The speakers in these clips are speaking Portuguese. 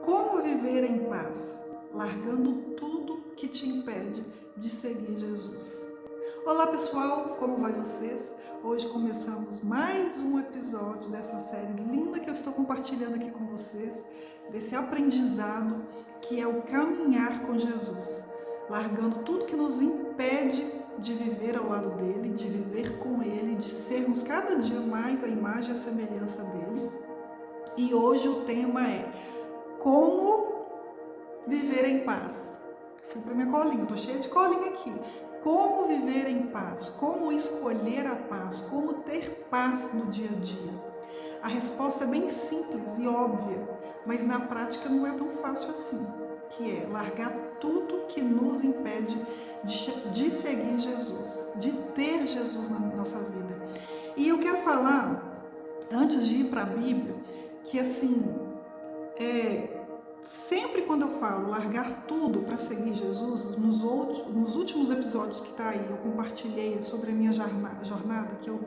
Como viver em paz, largando tudo que te impede de seguir Jesus. Olá pessoal, como vai vocês? Hoje começamos mais um episódio dessa série linda que eu estou compartilhando aqui com vocês, desse aprendizado que é o caminhar com Jesus, largando tudo que nos impede de viver ao lado dele, de viver com ele, de sermos cada dia mais a imagem e a semelhança dele. E hoje o tema é como viver em paz. Fui para minha colinha, tô cheia de colinha aqui. Como viver em paz? Como escolher a paz? Como ter paz no dia a dia? A resposta é bem simples e óbvia, mas na prática não é tão fácil assim, que é largar tudo que nos impede de seguir Jesus, de ter Jesus na nossa vida. E eu quero falar, antes de ir para a Bíblia, que assim, sempre quando eu falo largar tudo para seguir Jesus, nos últimos episódios que está aí, eu compartilhei sobre a minha jornada, que eu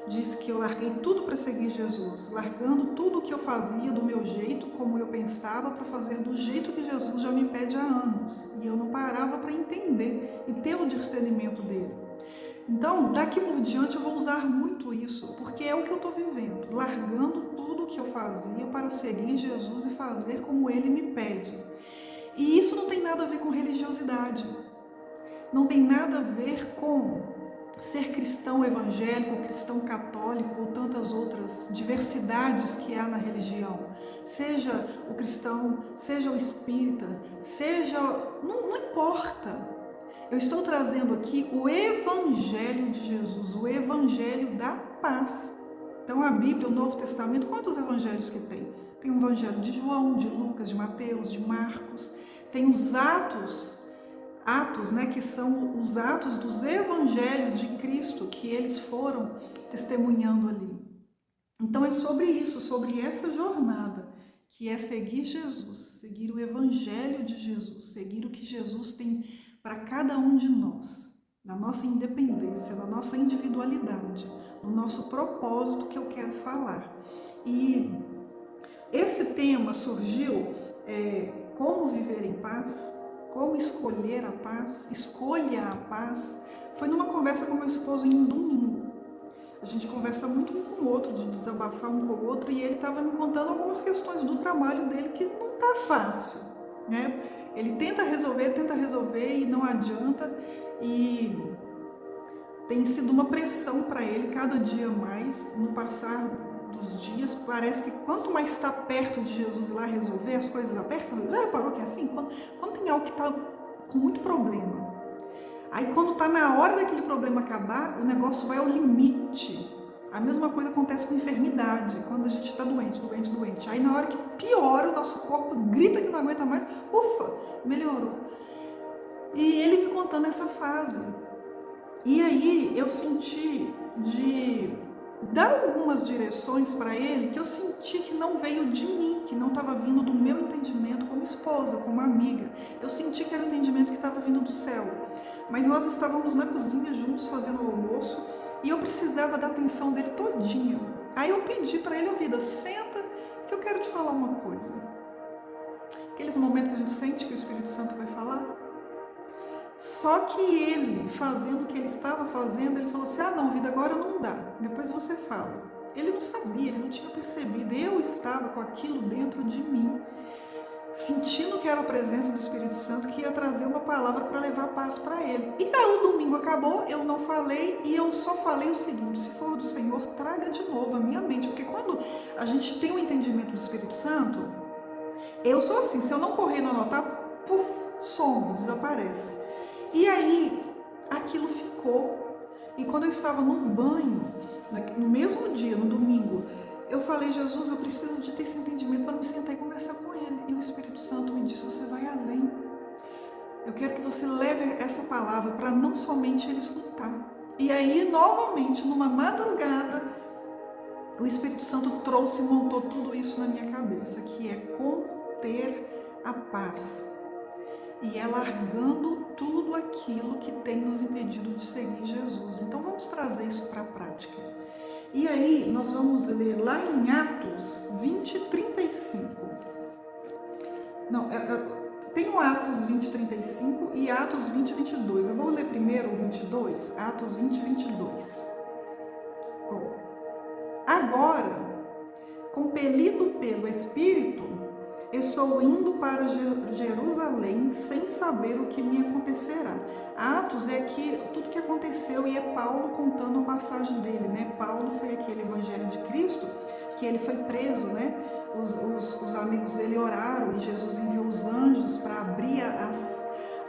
disse que eu larguei tudo para seguir Jesus, largando tudo que eu fazia do meu jeito, como eu pensava, para fazer do jeito que Jesus já me pede há anos. E eu não parava para entender e ter o discernimento dele. Então, daqui por diante eu vou usar muito isso, porque é o que eu estou vivendo, largando tudo o que eu fazia para seguir Jesus e fazer como ele me pede. E isso não tem nada a ver com religiosidade, não tem nada a ver com ser cristão evangélico, cristão católico ou tantas outras diversidades que há na religião. Seja o cristão, seja o espírita, seja... não importa. Eu estou trazendo aqui o Evangelho de Jesus, o Evangelho da paz. Então a Bíblia, o Novo Testamento, quantos evangelhos que tem? Tem o Evangelho de João, de Lucas, de Mateus, de Marcos. Tem os Atos, né, que são os atos dos evangelhos de Cristo, que eles foram testemunhando ali. Então é sobre isso, sobre essa jornada, que é seguir Jesus, seguir o Evangelho de Jesus, seguir o que Jesus tem para cada um de nós, na nossa independência, na nossa individualidade, no nosso propósito que eu quero falar. E esse tema surgiu, como viver em paz, como escolher a paz, escolha a paz. Foi numa conversa com meu esposo em um domingo. A gente conversa muito um com o outro, de desabafar um com o outro, e ele estava me contando algumas questões do trabalho dele que não está fácil, né? Ele tenta resolver e não adianta, e tem sido uma pressão para ele cada dia mais, no passar dos dias. Parece que quanto mais está perto de Jesus ir lá resolver as coisas apertam. Já reparou que é assim? Quando tem algo que está com muito problema, aí quando está na hora daquele problema acabar, o negócio vai ao limite. A mesma coisa acontece com enfermidade, quando a gente está doente. Aí na hora que piora, o nosso corpo grita que não aguenta mais, ufa, melhorou. E ele me contando essa fase. E aí eu senti de dar algumas direções para ele que eu senti que não veio de mim, que não estava vindo do meu entendimento como esposa, como amiga. Eu senti que era um entendimento que estava vindo do céu. Mas nós estávamos na cozinha juntos fazendo o almoço e eu precisava da atenção dele todinha. Aí eu pedi para ele, vida, senta que eu quero te falar uma coisa. Aqueles momentos que a gente sente que o Espírito Santo vai falar. Só que ele, fazendo o que ele estava fazendo, ele falou assim, não, vida, agora não dá, depois você fala. Ele não sabia, ele não tinha percebido, eu estava com aquilo dentro de mim, sentindo que era a presença do Espírito Santo que ia trazer uma palavra para levar paz para ele. E aí o domingo acabou, eu não falei, e eu só falei o seguinte, se for do Senhor, traga de novo a minha mente, porque quando a gente tem um entendimento do Espírito Santo, eu sou assim, se eu não correr e não anotar, puf, some, desaparece. E aí, aquilo ficou. E quando eu estava no banho, no mesmo dia, no domingo, eu falei, Jesus, eu preciso de ter esse entendimento para me sentar e conversar com ele. E o Espírito Santo me disse, você vai além. Eu quero que você leve essa palavra para não somente ele escutar. E aí, novamente, numa madrugada, o Espírito Santo trouxe e montou tudo isso na minha cabeça, que é como ter a paz. E é largando tudo aquilo que tem nos impedido de seguir Jesus. Então vamos trazer isso para a prática. E aí nós vamos ler lá em Atos 20:35. Não, tem o Atos 20, 35 e Atos 20, 22. Eu vou ler primeiro o 22, Atos 20, 22. Bom, agora, compelido pelo Espírito, estou indo para Jerusalém sem saber o que me acontecerá. Atos é aqui tudo que aconteceu e é Paulo contando a passagem dele, né? Paulo foi aquele evangelho de Cristo que ele foi preso, né? Os amigos dele oraram e Jesus enviou os anjos para abrir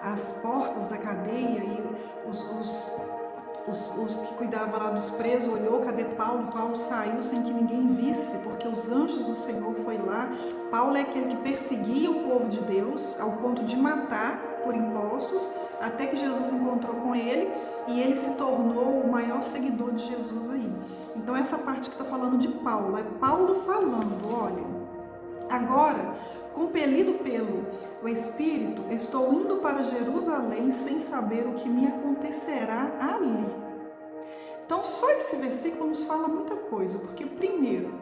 as portas da cadeia e os que cuidavam lá dos presos olhou, cadê Paulo? Paulo saiu sem que ninguém visse, porque os anjos do Senhor foi lá. Paulo é aquele que perseguia o povo de Deus ao ponto de matar por impostos, até que Jesus encontrou com ele e ele se tornou o maior seguidor de Jesus aí. Então essa parte que está falando de Paulo, é Paulo falando, olha, agora, compelido pelo Espírito, estou indo para Jerusalém sem saber o que me acontecerá ali. Então, só esse versículo nos fala muita coisa, porque primeiro,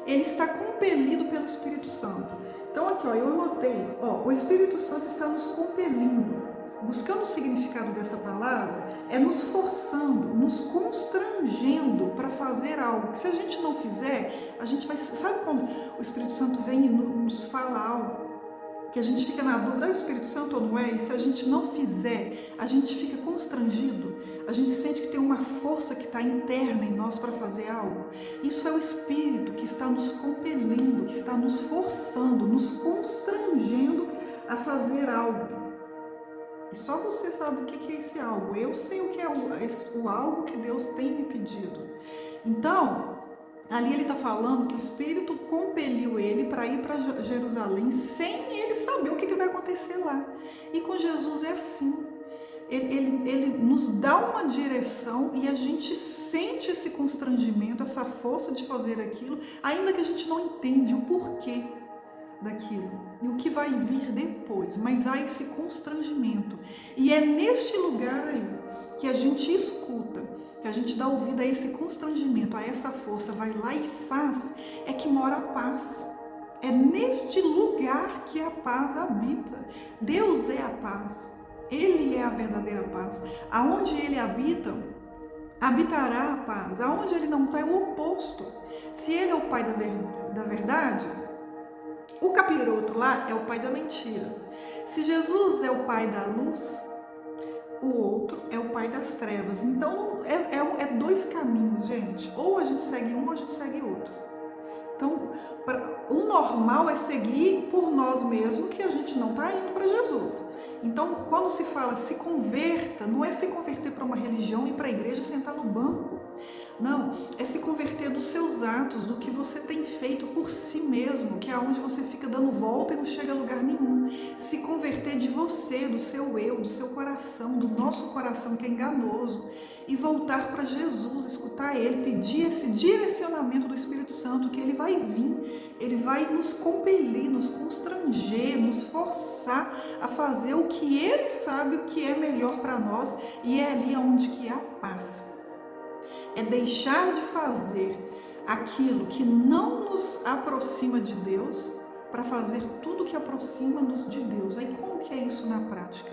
ele está compelido pelo Espírito Santo. Então, aqui, ó, eu anotei, ó, o Espírito Santo está nos compelindo. Buscando o significado dessa palavra, é nos forçando, nos constrangendo para fazer algo que se a gente não fizer, a gente vai... Sabe quando o Espírito Santo vem e nos fala algo que a gente fica na dúvida, é o Espírito Santo ou não é? E se a gente não fizer, a gente fica constrangido, a gente sente que tem uma força que está interna em nós para fazer algo. Isso é o Espírito que está nos compelindo, que está nos forçando, nos constrangendo a fazer algo. E só você sabe o que é esse algo. Eu sei o que é o algo que Deus tem me pedido. Então, ali ele está falando que o Espírito compeliu ele para ir para Jerusalém sem ele saber o que vai acontecer lá. E com Jesus é assim. Ele nos dá uma direção e a gente sente esse constrangimento, essa força de fazer aquilo, ainda que a gente não entende o porquê daquilo e o que vai vir depois, mas há esse constrangimento. E é neste lugar aí que a gente escuta, que a gente dá ouvido a esse constrangimento, a essa força, vai lá e faz, é que mora a paz. É neste lugar que a paz habita. Deus é a paz. Ele é a verdadeira paz. Aonde ele habita, habitará a paz. Aonde ele não está é o oposto. Se ele é o pai da verdade, o capiroto lá é o pai da mentira. Se Jesus é o pai da luz, o outro é o pai das trevas. Então, é dois caminhos, gente. Ou a gente segue um ou a gente segue outro. Então, o normal é seguir por nós mesmos, que a gente não está indo para Jesus. Então, quando se fala se converta, não é se converter para uma religião e para a igreja sentar no banco. Não, é se converter dos seus atos, do que você tem feito por si mesmo, que é onde você fica dando volta e não chega a lugar nenhum. Se converter de você, do seu eu, do seu coração, do nosso coração que é enganoso, e voltar para Jesus, escutar Ele, pedir esse direcionamento do Espírito Santo, que Ele vai vir, Ele vai nos compelir, nos constranger, nos forçar a fazer o que Ele sabe, o que é melhor para nós, e é ali onde que há paz. É deixar de fazer aquilo que não nos aproxima de Deus para fazer tudo que aproxima-nos de Deus. Aí como que é isso na prática?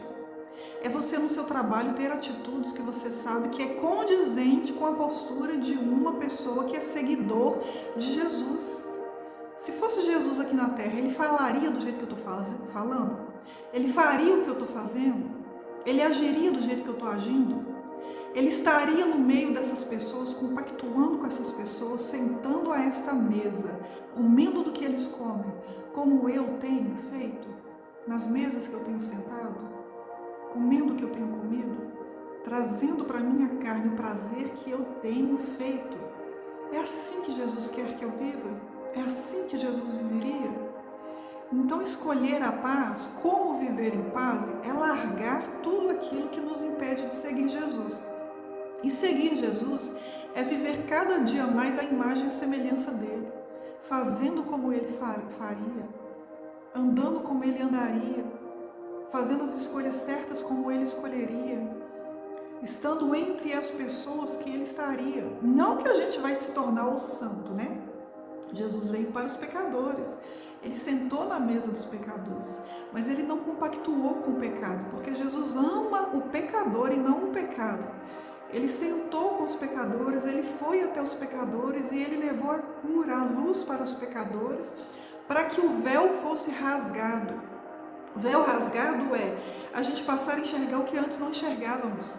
É você no seu trabalho ter atitudes que você sabe que é condizente com a postura de uma pessoa que é seguidor de Jesus. Se fosse Jesus aqui na Terra, ele falaria do jeito que eu estou falando? Ele faria o que eu estou fazendo? Ele agiria do jeito que eu estou agindo? Ele estaria no meio dessas pessoas, compactuando com essas pessoas, sentando a esta mesa, comendo do que eles comem, como eu tenho feito, nas mesas que eu tenho sentado, comendo o que eu tenho comido, trazendo para minha carne o prazer que eu tenho feito. É assim que Jesus quer que eu viva? É assim que Jesus viveria? Então, escolher a paz, como viver em paz, é largar tudo aquilo que nos impede de seguir Jesus. E seguir Jesus é viver cada dia mais a imagem e a semelhança dele, fazendo como ele faria, andando como ele andaria, fazendo as escolhas certas como ele escolheria, estando entre as pessoas que ele estaria. Não que a gente vai se tornar o santo, né? Jesus veio para os pecadores. Ele sentou na mesa dos pecadores, mas ele não compactuou com o pecado, porque Jesus ama o pecador e não o pecado. Ele sentou com os pecadores, ele foi até os pecadores e ele levou a cura, a luz para os pecadores, para que o véu fosse rasgado. Véu rasgado é a gente passar a enxergar o que antes não enxergávamos,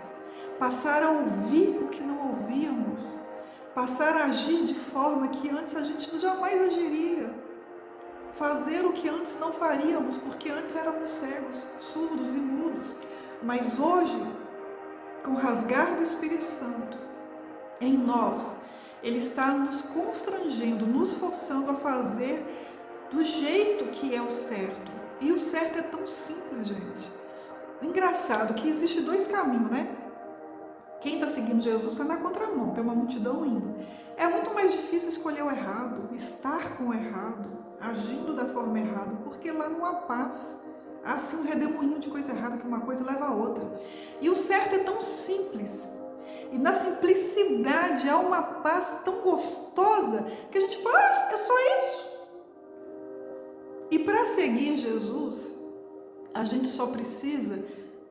passar a ouvir o que não ouvíamos, passar a agir de forma que antes a gente jamais agiria, fazer o que antes não faríamos, porque antes éramos cegos, surdos e mudos. Mas hoje, com o rasgar do Espírito Santo em nós, ele está nos constrangendo, nos forçando a fazer do jeito que é o certo. E o certo é tão simples, gente. Engraçado que existe dois caminhos, né? Quem está seguindo Jesus está na contramão, tem uma multidão indo. É muito mais difícil escolher o errado, estar com o errado, agindo da forma errada, porque lá não há paz. Há assim um redemoinho de coisa errada que uma coisa leva a outra. E o certo é tão simples. E na simplicidade há uma paz tão gostosa que a gente fala, é só isso. E para seguir Jesus, a gente só precisa,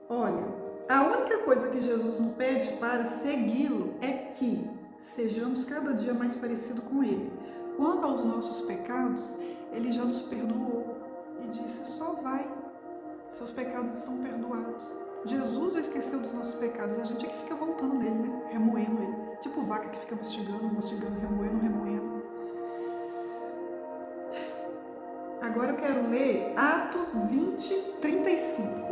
olha, a única coisa que Jesus nos pede para segui-lo é que sejamos cada dia mais parecidos com Ele. Quanto aos nossos pecados, Ele já nos perdoou e disse, só vai, seus pecados estão perdoados. Jesus já esqueceu dos nossos pecados, a gente é que fica voltando nele, né? Remoendo ele, tipo vaca que fica mastigando, remoendo. Agora eu quero ler Atos 20, 35.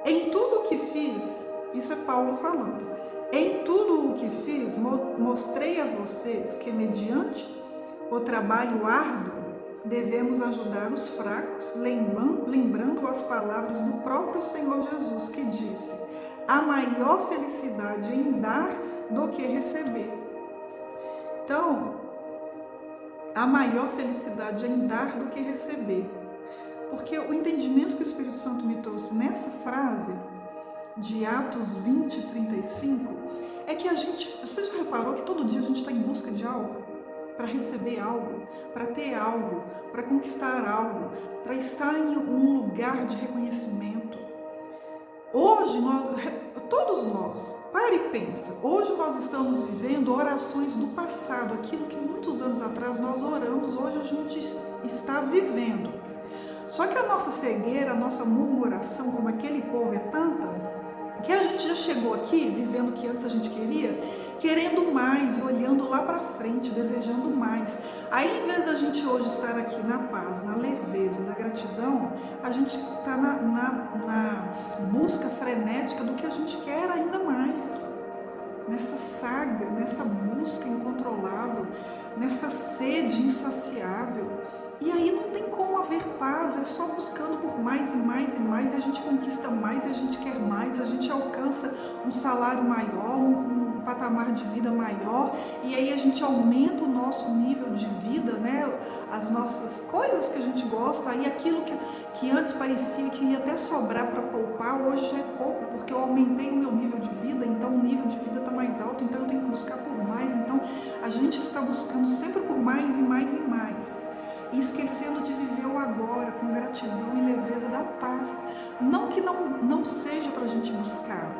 Em tudo o que fiz, isso é Paulo falando, em tudo o que fiz, mostrei a vocês que mediante o trabalho árduo, devemos ajudar os fracos, lembrando as palavras do próprio Senhor Jesus, que disse, há maior felicidade em dar do que receber. Então, há maior felicidade em dar do que receber. Porque o entendimento que o Espírito Santo me trouxe nessa frase, de Atos 20, 35, é que a gente, você já reparou que todo dia a gente está em busca de algo? Para receber algo, para ter algo, para conquistar algo, para estar em um lugar de reconhecimento. Hoje, todos nós, para e pensa, hoje nós estamos vivendo orações do passado, aquilo que muitos anos atrás nós oramos, hoje a gente está vivendo. Só que a nossa cegueira, a nossa murmuração, como aquele povo é tanta, que a gente já chegou aqui, vivendo o que antes a gente queria, querendo mais, olhando lá para frente, desejando mais. Aí, em vez da gente hoje estar aqui na paz, na leveza, na gratidão, a gente está na busca frenética do que a gente quer ainda mais. Nessa saga, nessa busca incontrolável, nessa sede insaciável. E aí não tem como haver paz, é só buscando por mais e mais e mais, e a gente conquista mais, e a gente quer mais, a gente alcança um salário maior, um patamar de vida maior, e aí a gente aumenta o nosso nível de vida, né? As nossas coisas que a gente gosta, aí aquilo que antes parecia que ia até sobrar para poupar, hoje já é pouco, porque eu aumentei o meu nível de vida, então o nível de vida está mais alto, então eu tenho que buscar por mais, então a gente está buscando sempre por mais e mais e mais. E esquecendo de viver o agora, com gratidão e leveza da paz. Não que não seja para a gente buscar,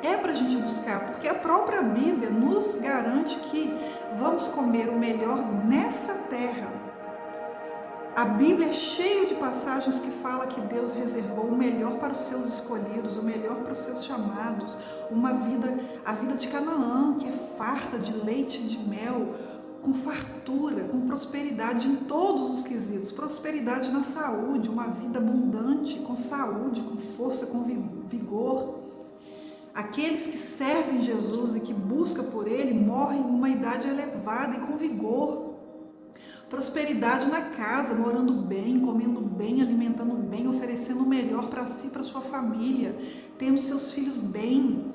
é para a gente buscar, porque a própria Bíblia nos garante que vamos comer o melhor nessa terra. A Bíblia é cheia de passagens que fala que Deus reservou o melhor para os seus escolhidos, o melhor para os seus chamados, a vida de Canaã, que é farta de leite e de mel, com fartura, com prosperidade em todos os quesitos, prosperidade na saúde, uma vida abundante, com saúde, com força, com vigor. Aqueles que servem Jesus e que buscam por Ele morrem em uma idade elevada e com vigor. Prosperidade na casa, morando bem, comendo bem, alimentando bem, oferecendo o melhor para si e para sua família, tendo seus filhos bem.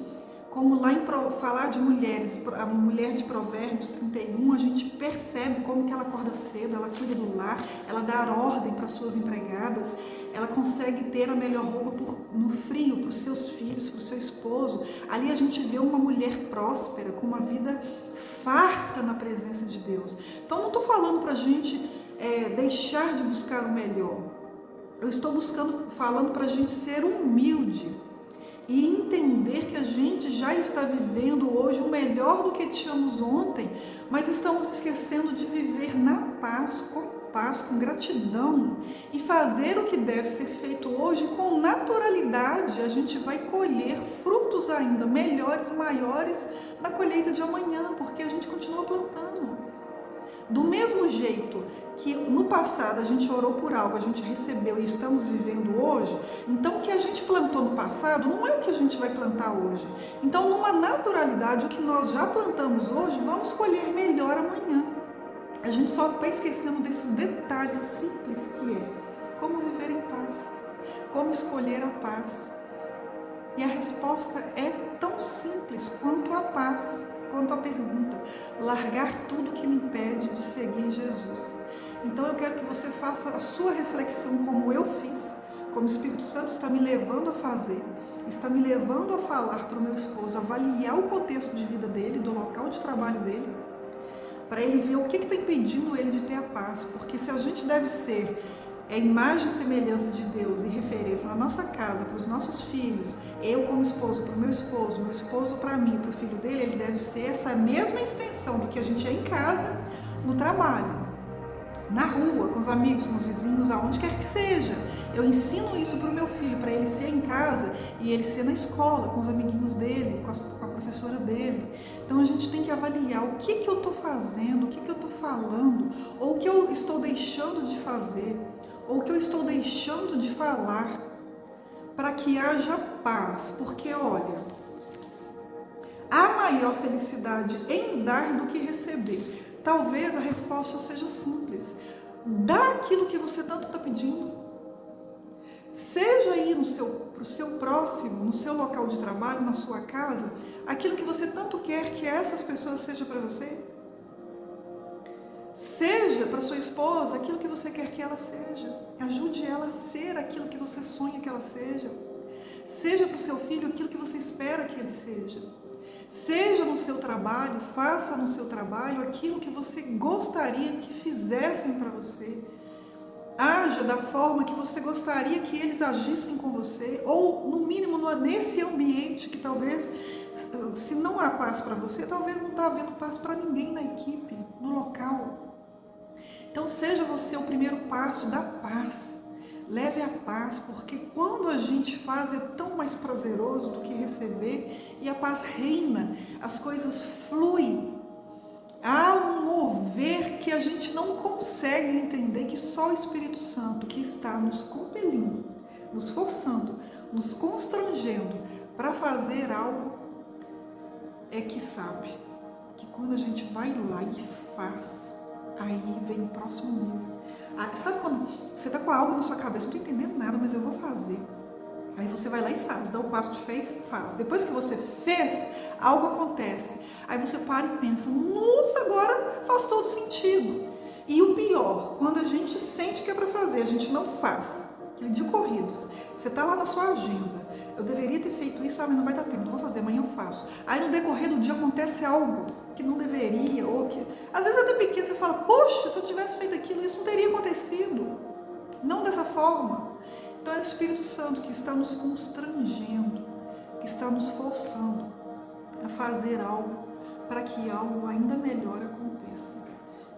Como lá em falar de mulheres, a mulher de Provérbios 31, a gente percebe como que ela acorda cedo, ela cuida do lar, ela dá ordem para suas empregadas, ela consegue ter a melhor roupa no frio para os seus filhos, para o seu esposo. Ali a gente vê uma mulher próspera, com uma vida farta na presença de Deus. Então não estou falando para a gente deixar de buscar o melhor. Eu estou falando para a gente ser humilde e entender que a gente já está vivendo hoje o melhor do que tínhamos ontem, mas estamos esquecendo de viver na paz, com gratidão, e fazer o que deve ser feito hoje com naturalidade. A gente vai colher frutos ainda melhores, maiores na colheita de amanhã, porque a gente continua plantando. Do mesmo jeito que no passado a gente orou por algo, a gente recebeu e estamos vivendo hoje, então o que a gente plantou no passado não é o que a gente vai plantar hoje. Então, numa naturalidade, o que nós já plantamos hoje, vamos colher melhor amanhã. A gente só está esquecendo desse detalhe simples que é como viver em paz, como escolher a paz. E a resposta é tão simples quanto a paz, quanto a pergunta: largar tudo que me impede de seguir Jesus. Então eu quero que você faça a sua reflexão como eu fiz, como o Espírito Santo está me levando a fazer, está me levando a falar para o meu esposo, avaliar o contexto de vida dele, do local de trabalho dele, para ele ver o que está impedindo ele de ter a paz. Porque se a gente deve ser imagem e semelhança de Deus e referência na nossa casa, para os nossos filhos, eu como esposo para o meu esposo para mim, para o filho dele, ele deve ser essa mesma extensão do que a gente é em casa, no trabalho, na rua, com os amigos, com os vizinhos, aonde quer que seja. Eu ensino isso para o meu filho, para ele ser em casa e ele ser na escola, com os amiguinhos dele, com a professora dele. Então a gente tem que avaliar o que eu estou fazendo, o que eu estou falando, ou o que eu estou deixando de fazer, ou o que eu estou deixando de falar, para que haja paz. Porque olha, há maior felicidade em dar do que receber. Talvez a resposta seja simples: dá aquilo que você tanto está pedindo. Seja aí para o seu próximo, no seu local de trabalho, na sua casa, aquilo que você tanto quer que essas pessoas sejam para você. Seja para sua esposa aquilo que você quer que ela seja. Ajude ela a ser aquilo que você sonha que ela seja. Seja para o seu filho aquilo que você espera que ele seja. Seja no seu trabalho, faça no seu trabalho aquilo que você gostaria que fizessem para você. Haja da forma que você gostaria que eles agissem com você, ou no mínimo nesse ambiente que talvez, se não há paz para você, talvez não está havendo paz para ninguém na equipe, no local. Então seja você o primeiro passo da paz. Leve a paz, porque quando a gente faz é tão mais prazeroso do que receber, e a paz reina, as coisas fluem. Há um mover que a gente não consegue entender, que só o Espírito Santo, que está nos compelindo, nos forçando, nos constrangendo para fazer algo, é que sabe que quando a gente vai lá e faz, aí vem o próximo nível. Sabe quando você está com algo na sua cabeça, não estou entendendo nada, mas eu vou fazer. Aí você vai lá e faz, dá um passo de fé e faz. Depois que você fez, algo acontece. Aí você para e pensa: nossa, agora faz todo sentido. E o pior, quando a gente sente que é para fazer, a gente não faz. Aquele dia corrido, você está lá na sua agenda: eu deveria ter feito isso, mas não vai dar tempo, não vou fazer, amanhã eu faço. Aí no decorrer do dia acontece algo que não deveria, ou que às vezes até pequeno você fala: poxa, se eu tivesse feito aquilo, isso não teria acontecido. Não dessa forma. Então é o Espírito Santo que está nos constrangendo, que está nos forçando a fazer algo para que algo ainda melhor aconteça.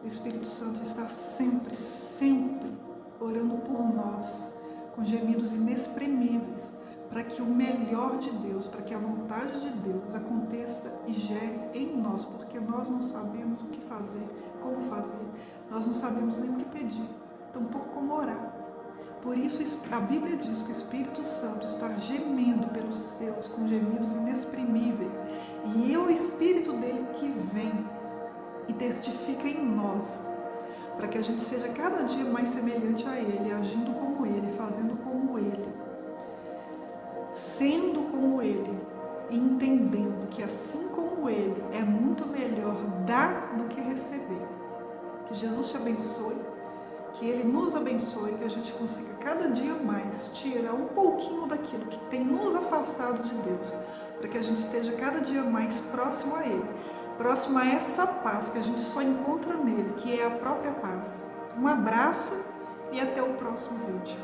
O Espírito Santo está sempre, sempre orando por nós, com gemidos inexprimíveis, para que o melhor de Deus, para que a vontade de Deus aconteça e gere em nós, porque nós não sabemos o que fazer, como fazer, nós não sabemos nem o que pedir, tampouco como orar. Por isso a Bíblia diz que o Espírito Santo está gemendo pelos seus, com gemidos inexprimíveis, e é o Espírito dele que vem e testifica em nós, para que a gente seja cada dia mais semelhante a ele, agindo como ele, fazendo como ele, sendo como ele, e entendendo que assim como ele, é muito melhor dar do que receber. Que Jesus te abençoe, que ele nos abençoe, que a gente consiga cada dia mais tirar um pouquinho daquilo que tem nos afastado de Deus, para que a gente esteja cada dia mais próximo a ele, próximo a essa paz que a gente só encontra nele, que é a própria paz. Um abraço e até o próximo vídeo.